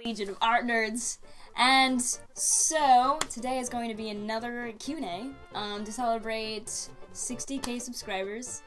Legion of Art Nerds. And so, today is going to be another Q&A to celebrate 60k subscribers.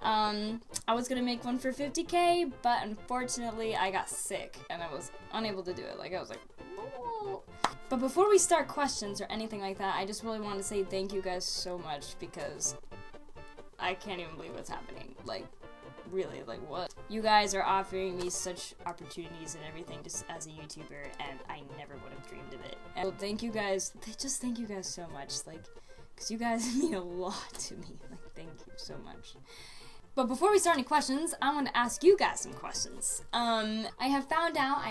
I was gonna make one for 50k, but unfortunately I got sick and I was unable to do it. I was like, oh. But before we start questions or anything like that, I just really want to say thank you guys so much because I can't even believe what's happening. Really, what? You guys are offering me such opportunities and everything just as a YouTuber, and I never would have dreamed of it. And thank you guys, thank you guys so much, because you guys mean a lot to me. Thank you so much. But before we start any questions, I want to ask you guys some questions. I have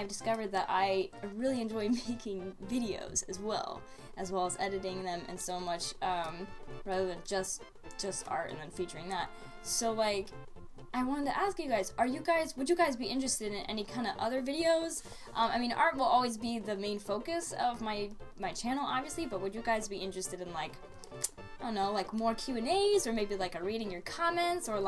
discovered that I really enjoy making videos as well as editing them and so much, rather than just art and then featuring that. So I wanted to ask you guys, would you guys be interested in any kind of other videos? I mean, art will always be the main focus of my channel, obviously, but would you guys be interested in I don't know, more Q&As, or maybe a reading your comments, or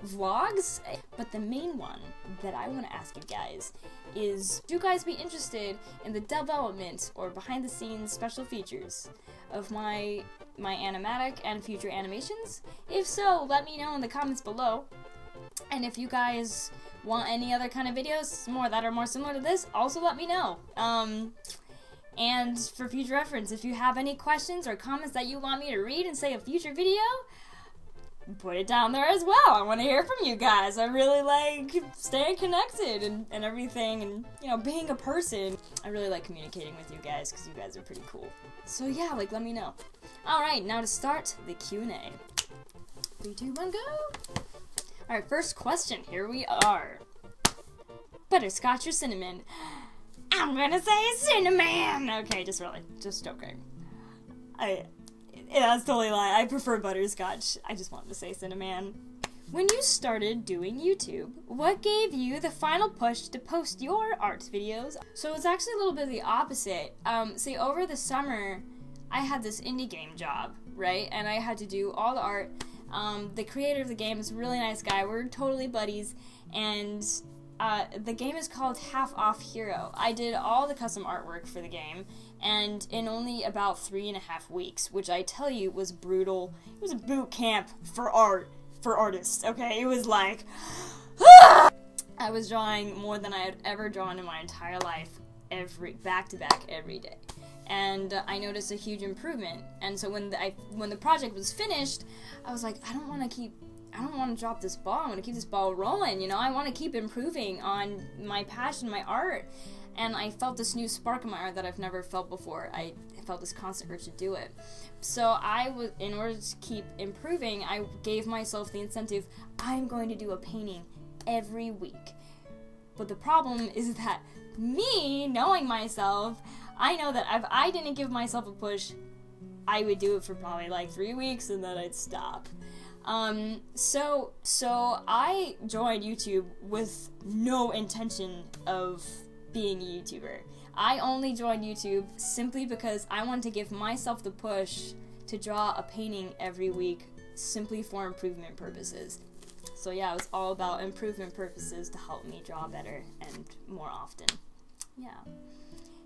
vlogs? But the main one that I want to ask you guys is, would you guys be interested in the development or behind the scenes special features of my animatic and future animations? If so, let me know in the comments below. And if you guys want any other kind of videos that are more similar to this, also let me know. And for future reference, if you have any questions or comments that you want me to read and say a future video, put it down there as well. I want to hear from you guys. I really like staying connected and everything, and being a person. I really like communicating with you guys because you guys are pretty cool. So yeah, let me know. Alright, now to start the Q&A. 3, 2, 1, go! Alright, first question, here we are. Butterscotch or cinnamon? I'm gonna say cinnamon! Okay, just joking. That's totally a lie. I prefer butterscotch. I just wanted to say cinnamon. When you started doing YouTube, what gave you the final push to post your art videos? So it's actually a little bit of the opposite. See, over the summer, I had this indie game job, right? And I had to do all the art. The creator of the game is a really nice guy. We're totally buddies, and the game is called Half Off Hero. I did all the custom artwork for the game, and in only about 3.5 weeks, which I tell you was brutal. It was a boot camp for artists, okay? It was I was drawing more than I had ever drawn in my entire life, back to back every day. And I noticed a huge improvement. And so when the project was finished, I was like, I don't want to drop this ball. I want to keep this ball rolling, I want to keep improving on my passion, my art. And I felt this new spark in my art that I've never felt before. I felt this constant urge to do it. So in order to keep improving, I gave myself the incentive, I'm going to do a painting every week. But the problem is that me, knowing myself, I know that if I didn't give myself a push, I would do it for probably 3 weeks and then I'd stop. So I joined YouTube with no intention of being a YouTuber. I only joined YouTube simply because I wanted to give myself the push to draw a painting every week, simply for improvement purposes. So yeah, it was all about improvement purposes to help me draw better and more often. Yeah.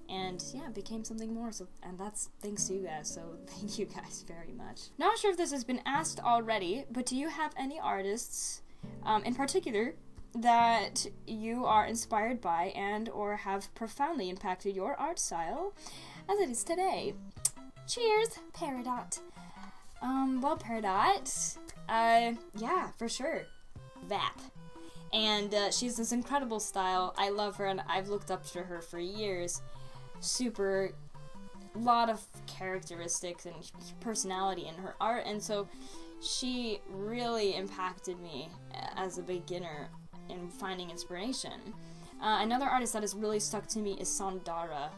And yeah, it became something more, and that's thanks to you guys, so thank you guys very much. Not sure if this has been asked already, but do you have any artists, in particular, that you are inspired by and or have profoundly impacted your art style as it is today? Cheers, Peridot. Well, Peridot, yeah, for sure. Vap. And she has this incredible style. I love her, and I've looked up to her for years. Super, lot of characteristics and personality in her art, and so she really impacted me as a beginner in finding inspiration. Another artist that has really stuck to me is Sandara.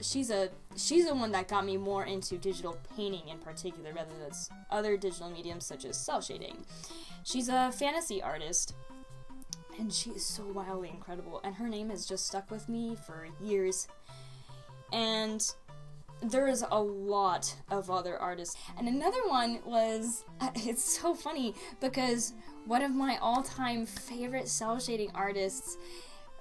She's the one that got me more into digital painting in particular, rather than other digital mediums such as cel shading. She's a fantasy artist, and she is so wildly incredible, and her name has just stuck with me for years. And there is a lot of other artists. And another one was, it's so funny because one of my all-time favorite cel shading artists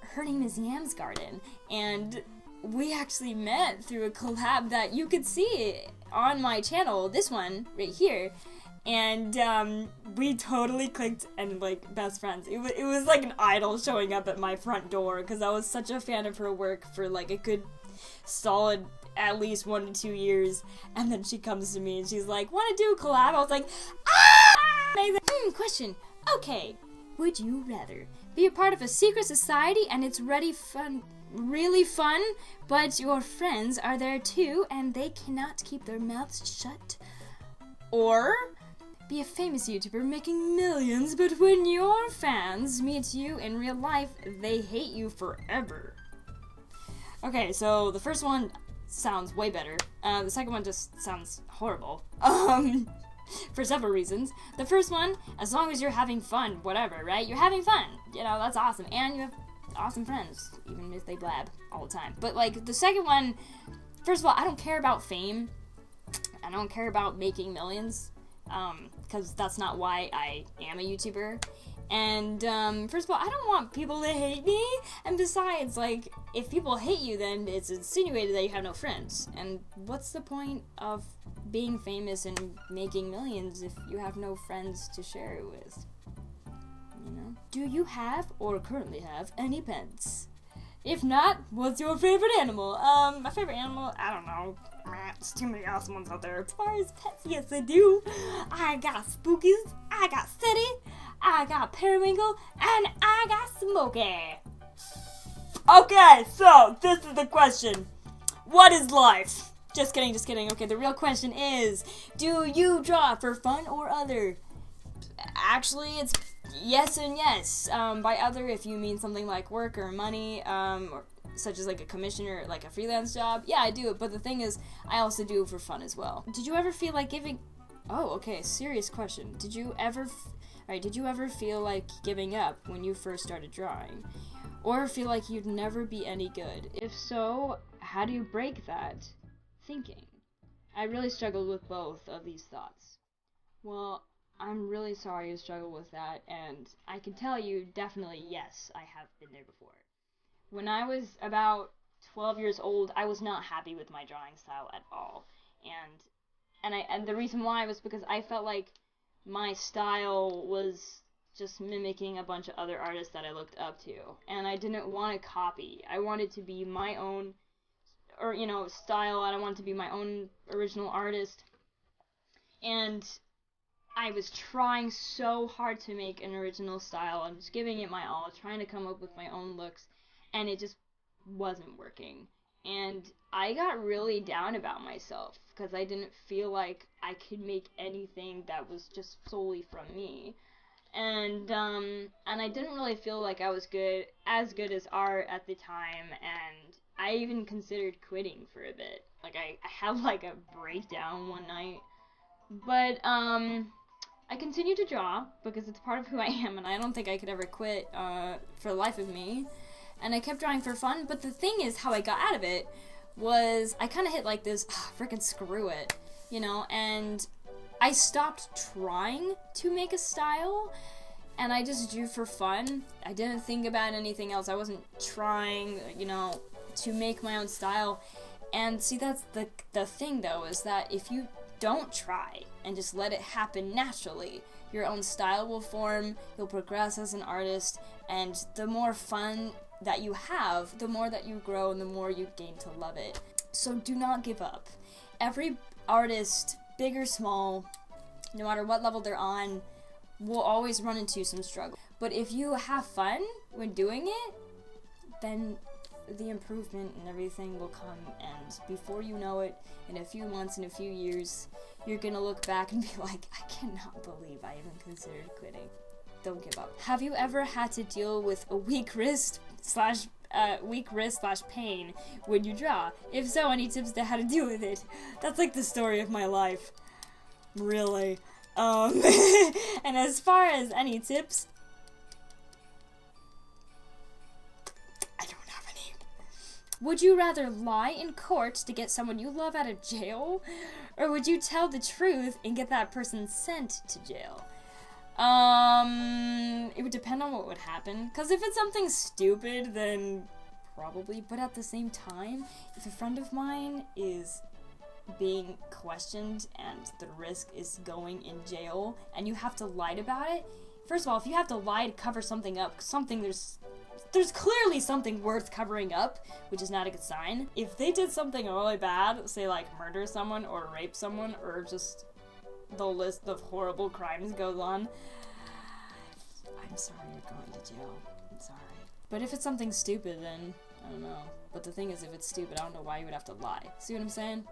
her name is Yams Garden, and we actually met through a collab that you could see on my channel, this one right here, and we totally clicked and like best friends. It was like an idol showing up at my front door because I was such a fan of her work for like a good solid at least 1 to 2 years, and then she comes to me and she's like, "Want to do a collab?" I was like, "Ah!" Question. Okay, would you rather be a part of a secret society and it's really fun, but your friends are there too and they cannot keep their mouths shut? Or be a famous YouTuber making millions, but when your fans meet you in real life, they hate you forever? Okay, so the first one sounds way better. The second one just sounds horrible. For several reasons. The first one, as long as you're having fun, whatever, right? You're having fun. You know, that's awesome. And you have awesome friends, even if they blab all the time. But, like, the second one, first of all, I don't care about fame. I don't care about making millions. Because that's not why I am a YouTuber. And, first of all, I don't want people to hate me. And besides, like, if people hate you, then it's insinuated that you have no friends. And what's the point of being famous and making millions if you have no friends to share it with? You know? Do you have, or currently have, any pets? If not, what's your favorite animal? My favorite animal, I don't know. There's too many awesome ones out there. As far as pets, yes I do. I got Spookies, I got Steady, I got Periwinkle, and I got Smokey. Okay, so this is the question. What is life? Just kidding. Okay, the real question is, do you draw for fun or other? Actually, it's yes and yes. By other, if you mean something like work or money, or such as like a commission or like a freelance job, yeah, I do it. But the thing is, I also do it for fun as well. Did you ever feel like giving... Oh, okay, serious question. Did you ever feel like giving up when you first started drawing? Or feel like you'd never be any good? If so, how do you break that thinking? I really struggled with both of these thoughts. Well, I'm really sorry you struggled with that, and I can tell you definitely yes, I have been there before. When I was about 12 years old, I was not happy with my drawing style at all. And the reason why was because I felt like my style was just mimicking a bunch of other artists that I looked up to, and I didn't want to copy. I wanted to be my own, or style, and I wanted to be my own original artist. And I was trying so hard to make an original style. I was giving it my all, trying to come up with my own looks, and it just wasn't working. And I got really down about myself because I didn't feel like I could make anything that was just solely from me. And I didn't really feel like I was as good as art at the time, and I even considered quitting for a bit. Like, I had like a breakdown one night. But I continued to draw because it's part of who I am, and I don't think I could ever quit for the life of me. And I kept drawing for fun, but the thing is, how I got out of it was I kind of hit like this, freaking screw it, and I stopped trying to make a style, and I just drew for fun. I didn't think about anything else. I wasn't trying, to make my own style. And see, that's the thing, though, is that if you don't try and just let it happen naturally, your own style will form, you'll progress as an artist, and the more fun that you have, the more that you grow and the more you gain to love it. So do not give up. Every artist, big or small, no matter what level they're on, will always run into some struggle. But if you have fun when doing it, then the improvement and everything will come, and before you know it, in a few months, in a few years, you're gonna look back and be like, I cannot believe I even considered quitting. Don't give up. Have you ever had to deal with a weak wrist slash pain when you draw? If so, any tips to how to deal with it? That's like the story of my life. Really. And as far as any tips, I don't have any. Would you rather lie in court to get someone you love out of jail? Or would you tell the truth and get that person sent to jail? It would depend on what would happen. Because if it's something stupid, then probably. But at the same time, if a friend of mine is being questioned and the risk is going in jail and you have to lie about it, first of all, if you have to lie to cover something up, there's clearly something worth covering up, which is not a good sign. If they did something really bad, say like murder someone or rape someone or just the list of horrible crimes goes on, I'm sorry you're going to jail. I'm sorry. But if it's something stupid, then I don't know. But the thing is, if it's stupid, I don't know why you would have to lie. See what I'm saying?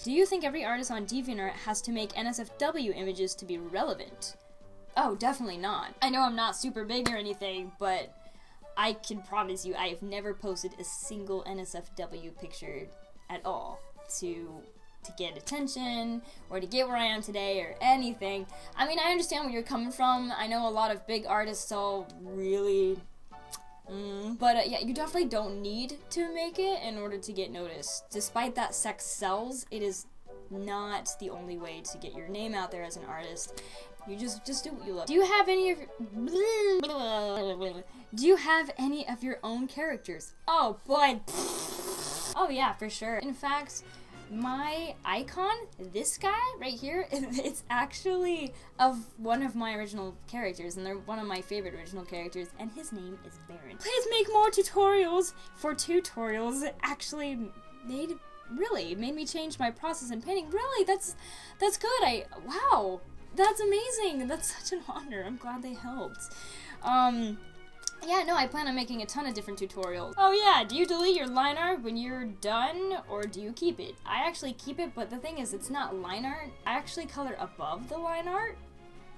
Do you think every artist on DeviantArt has to make NSFW images to be relevant? Oh, definitely not. I know I'm not super big or anything, but I can promise you I have never posted a single NSFW picture at all to get attention or to get where I am today or anything. I mean, I understand where you're coming from. I know a lot of big artists all really... But yeah, you definitely don't need to make it in order to get noticed. Despite that sex sells, it is not the only way to get your name out there as an artist. You just do what you love. Do you have any of your own characters? Oh boy. Oh yeah, for sure. In fact, my icon, this guy right here, it's actually of one of my original characters, and they're one of my favorite original characters, and his name is Baron. Please make more tutorials. For tutorials, actually made me change my process in painting. Really, that's good. Wow, that's amazing. That's such an honor. I'm glad they helped. Yeah, no, I plan on making a ton of different tutorials. Oh yeah, do you delete your line art when you're done, or do you keep it? I actually keep it, but the thing is, it's not line art. I actually color above the line art,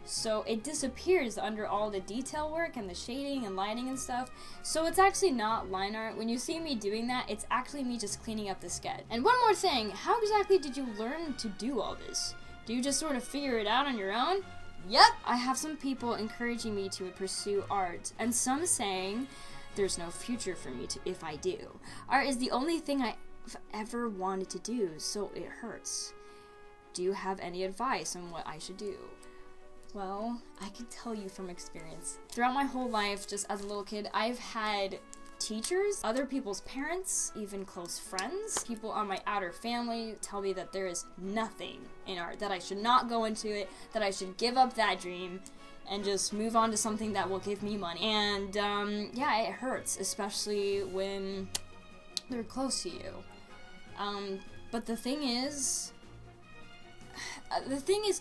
so it disappears under all the detail work and the shading and lighting and stuff. So it's actually not line art. When you see me doing that, it's actually me just cleaning up the sketch. And one more thing, how exactly did you learn to do all this? Do you just sort of figure it out on your own? Yep, I have some people encouraging me to pursue art, and some saying there's no future for me if I do. Art is the only thing I've ever wanted to do, so it hurts. Do you have any advice on what I should do? Well, I can tell you from experience. Throughout my whole life, just as a little kid, I've had teachers, other people's parents, even close friends, people on my outer family tell me that there is nothing in art, that I should not go into it, that I should give up that dream and just move on to something that will give me money. And yeah, it hurts, especially when they're close to you. But the thing is,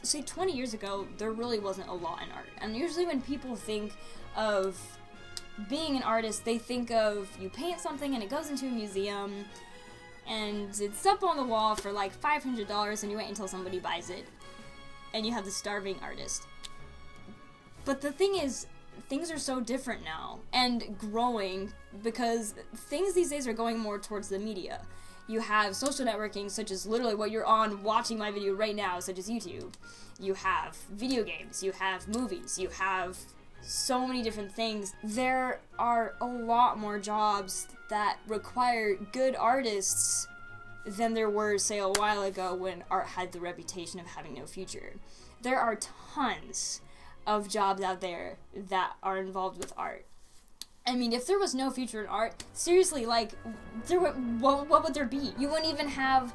say 20 years ago, there really wasn't a lot in art. And usually when people think of being an artist, they think of you paint something and it goes into a museum and it's up on the wall for like $500 and you wait until somebody buys it and you have the starving artist. But the thing is, things are so different now and growing because things these days are going more towards the media. You have social networking, such as literally what you're on watching my video right now, such as YouTube. You have video games, you have movies, you have so many different things. There are a lot more jobs that require good artists than there were, say, a while ago when art had the reputation of having no future. There are tons of jobs out there that are involved with art. I mean, if there was no future in art, seriously, like, what would there be? You wouldn't even have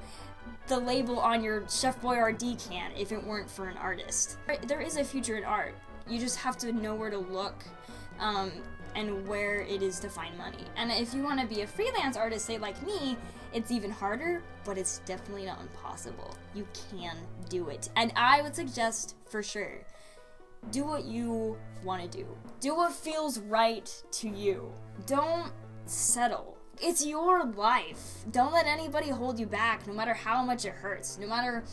the label on your Chef Boyardee can if it weren't for an artist. There is a future in art. You just have to know where to look and where it is to find money. And if you want to be a freelance artist, say like me, it's even harder, but it's definitely not impossible. You can do it. And I would suggest, for sure, do what you want to do. Do what feels right to you. Don't settle. It's your life. Don't let anybody hold you back, no matter how much it hurts, no matter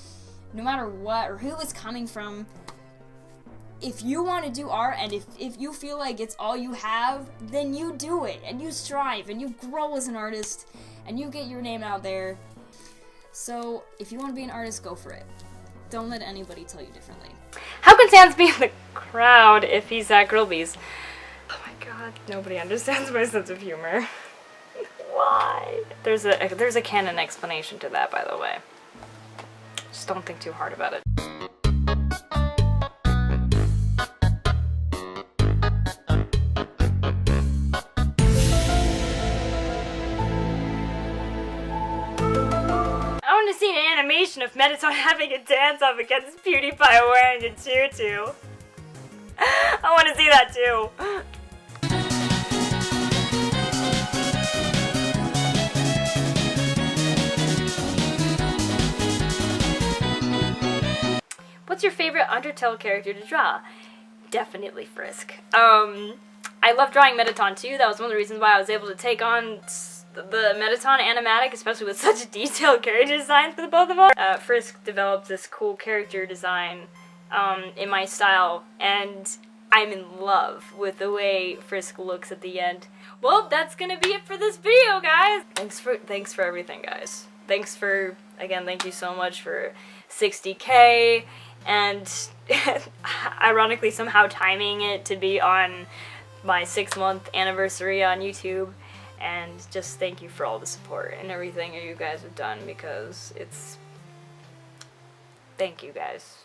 what or who it's coming from. If you want to do art and if you feel like it's all you have, then you do it and you strive and you grow as an artist and you get your name out there. So if you want to be an artist, go for it. Don't let anybody tell you differently. How can Sans be in the crowd if he's at Grillby's? Oh my god, nobody understands my sense of humor. Why? There's a canon explanation to that, by the way. Just don't think too hard about it. see an animation of Mettaton having a dance off against PewDiePie wearing a tutu. I want to see that too. What's your favorite Undertale character to draw? Definitely Frisk. I love drawing Mettaton too. That was one of the reasons why I was able to take on the Mettaton animatic, especially with such detailed character designs for the both of them. Frisk developed this cool character design in my style, and I'm in love with the way Frisk looks at the end. Well, that's gonna be it for this video, guys. Thanks for everything, guys. Thank you so much for 60K, and ironically somehow timing it to be on my 6-month anniversary on YouTube. And just thank you for all the support and everything you guys have done, because thank you guys.